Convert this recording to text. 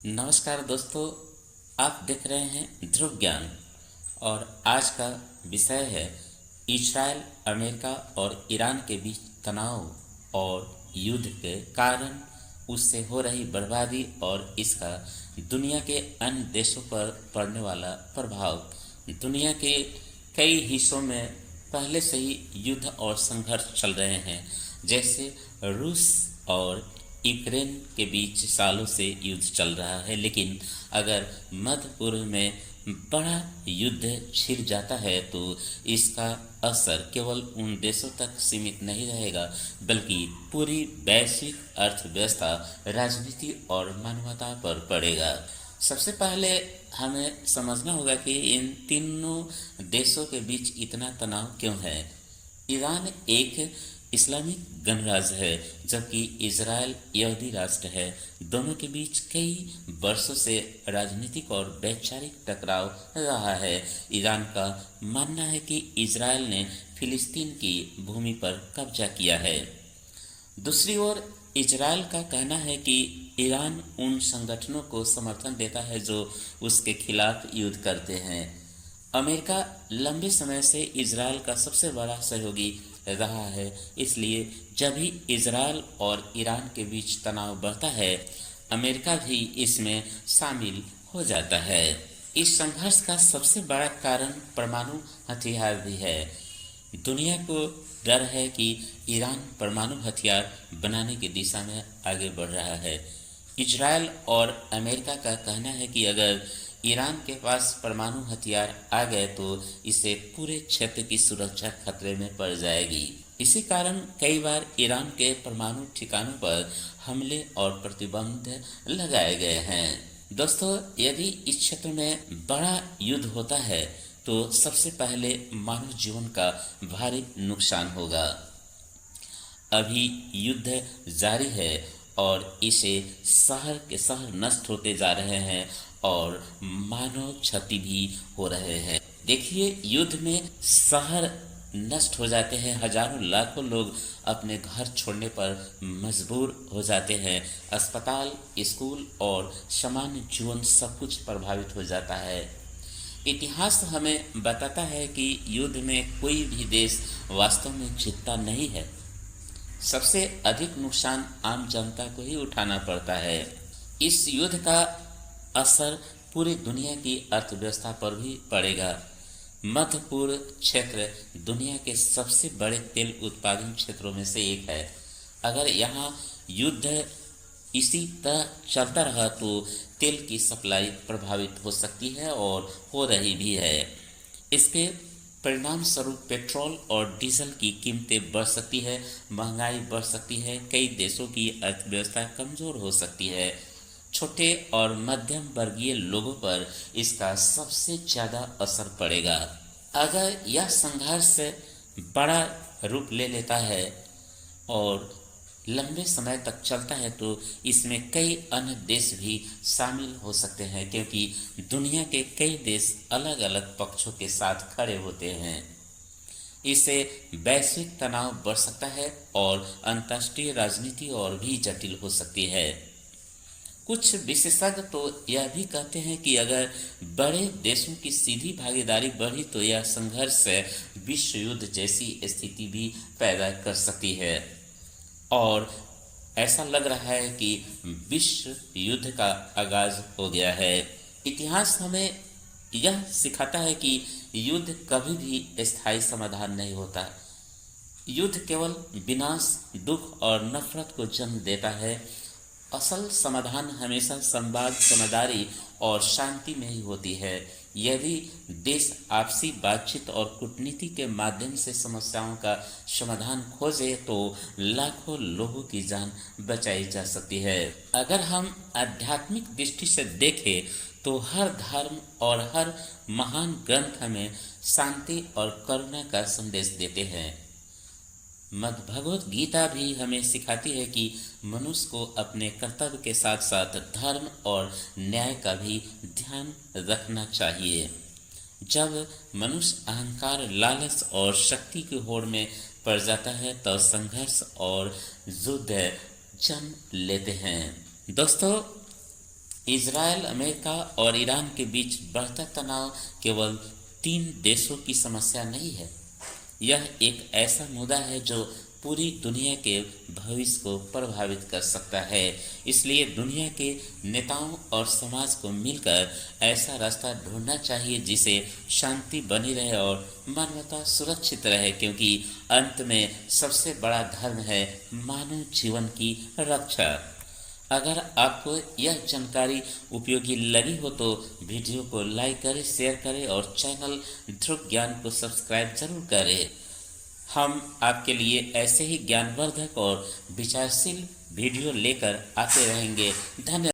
नमस्कार दोस्तों, आप देख रहे हैं ध्रुव ज्ञान और आज का विषय है इजराइल, अमेरिका और ईरान के बीच तनाव और युद्ध के कारण उससे हो रही बर्बादी और इसका दुनिया के अन्य देशों पर पड़ने वाला प्रभाव। दुनिया के कई हिस्सों में पहले से ही युद्ध और संघर्ष चल रहे हैं, जैसे रूस और यूक्रेन के बीच सालों से युद्ध चल रहा है। लेकिन अगर मध्य पूर्व में बड़ा युद्ध छिड़ जाता है तो इसका असर केवल उन देशों तक सीमित नहीं रहेगा, बल्कि पूरी वैश्विक अर्थव्यवस्था, राजनीति और मानवता पर पड़ेगा। सबसे पहले हमें समझना होगा कि इन तीनों देशों के बीच इतना तनाव क्यों है। ईरान एक इस्लामिक गणराज्य है, जबकि इजराइल यहूदी राष्ट्र है। दोनों के बीच कई वर्षों से राजनीतिक और वैचारिक टकराव रहा है। ईरान का मानना है कि इजराइल ने फिलिस्तीन की भूमि पर कब्जा किया है। दूसरी ओर इजराइल का कहना है कि ईरान उन संगठनों को समर्थन देता है जो उसके खिलाफ युद्ध करते हैं। अमेरिका लंबे समय से इजराइल का सबसे बड़ा सहयोगी रहा है, इसलिए जब भी इजराइल और ईरान के बीच तनाव बढ़ता है, अमेरिका भी इसमें शामिल हो जाता है। इस संघर्ष का सबसे बड़ा कारण परमाणु हथियार भी है। दुनिया को डर है कि ईरान परमाणु हथियार बनाने की दिशा में आगे बढ़ रहा है। इजराइल और अमेरिका का कहना है कि अगर ईरान के पास परमाणु हथियार आ गए तो इससे पूरे क्षेत्र की सुरक्षा खतरे में पड़ जाएगी। इसी कारण कई बार ईरान के परमाणु ठिकानों पर हमले और प्रतिबंध लगाए गए हैं। दोस्तों, यदि इस क्षेत्र में बड़ा युद्ध होता है तो सबसे पहले मानव जीवन का भारी नुकसान होगा। अभी युद्ध जारी है और इसे शहर के शहर नष्ट होते जा रहे हैं और मानव क्षति भी हो रहे हैं। देखिए, युद्ध में शहर नष्ट हो जाते हैं, हजारों लाखों लोग अपने घर छोड़ने पर मजबूर हो जाते हैं, अस्पताल, स्कूल और सामान्य जीवन सब कुछ प्रभावित हो जाता है। इतिहास हमें बताता है कि युद्ध में कोई भी देश वास्तव में जीतता नहीं है। सबसे अधिक नुकसान आम जनता को ही उठाना पड़ता है। इस युद्ध का असर पूरी दुनिया की अर्थव्यवस्था पर भी पड़ेगा। मध्य पूर्व क्षेत्र दुनिया के सबसे बड़े तेल उत्पादन क्षेत्रों में से एक है। अगर यहाँ युद्ध इसी तरह चलता रहा तो तेल की सप्लाई प्रभावित हो सकती है और हो रही भी है। इसके परिणाम स्वरूप पेट्रोल और डीजल की कीमतें बढ़ सकती है, महंगाई बढ़ सकती है, कई देशों की अर्थव्यवस्था कमजोर हो सकती है। छोटे और मध्यम वर्गीय लोगों पर इसका सबसे ज़्यादा असर पड़ेगा। अगर यह संघर्ष बड़ा रूप ले लेता है और लंबे समय तक चलता है तो इसमें कई अन्य देश भी शामिल हो सकते हैं, क्योंकि दुनिया के कई देश अलग अलग पक्षों के साथ खड़े होते हैं। इससे वैश्विक तनाव बढ़ सकता है और अंतर्राष्ट्रीय राजनीति और भी जटिल हो सकती है। कुछ विशेषज्ञ तो यह भी कहते हैं कि अगर बड़े देशों की सीधी भागीदारी बढ़ी तो यह संघर्ष विश्व युद्ध जैसी स्थिति भी पैदा कर सकती है और ऐसा लग रहा है कि विश्व युद्ध का आगाज हो गया है। इतिहास हमें यह सिखाता है कि युद्ध कभी भी स्थायी समाधान नहीं होता। युद्ध केवल विनाश, दुख और नफरत को जन्म देता है। असल समाधान हमेशा संवाद, समझदारी और शांति में ही होती है। यदि देश आपसी बातचीत और कूटनीति के माध्यम से समस्याओं का समाधान खोजे तो लाखों लोगों की जान बचाई जा सकती है। अगर हम आध्यात्मिक दृष्टि से देखें तो हर धर्म और हर महान ग्रंथ हमें शांति और करुणा का संदेश देते हैं। भगवत गीता भी हमें सिखाती है कि मनुष्य को अपने कर्तव्य के साथ साथ धर्म और न्याय का भी ध्यान रखना चाहिए। जब मनुष्य अहंकार, लालच और शक्ति की होड़ में पड़ जाता है तो संघर्ष और युद्ध जन्म लेते हैं। दोस्तों, इजराइल, अमेरिका और ईरान के बीच बढ़ता तनाव केवल तीन देशों की समस्या नहीं है। यह एक ऐसा मुद्दा है जो पूरी दुनिया के भविष्य को प्रभावित कर सकता है। इसलिए दुनिया के नेताओं और समाज को मिलकर ऐसा रास्ता ढूंढना चाहिए जिसे शांति बनी रहे और मानवता सुरक्षित रहे, क्योंकि अंत में सबसे बड़ा धर्म है मानव जीवन की रक्षा। अगर आपको यह जानकारी उपयोगी लगी हो तो वीडियो को लाइक करें, शेयर करें और चैनल ध्रुव ज्ञान को सब्सक्राइब जरूर करें। हम आपके लिए ऐसे ही ज्ञानवर्धक और विचारशील वीडियो लेकर आते रहेंगे। धन्यवाद।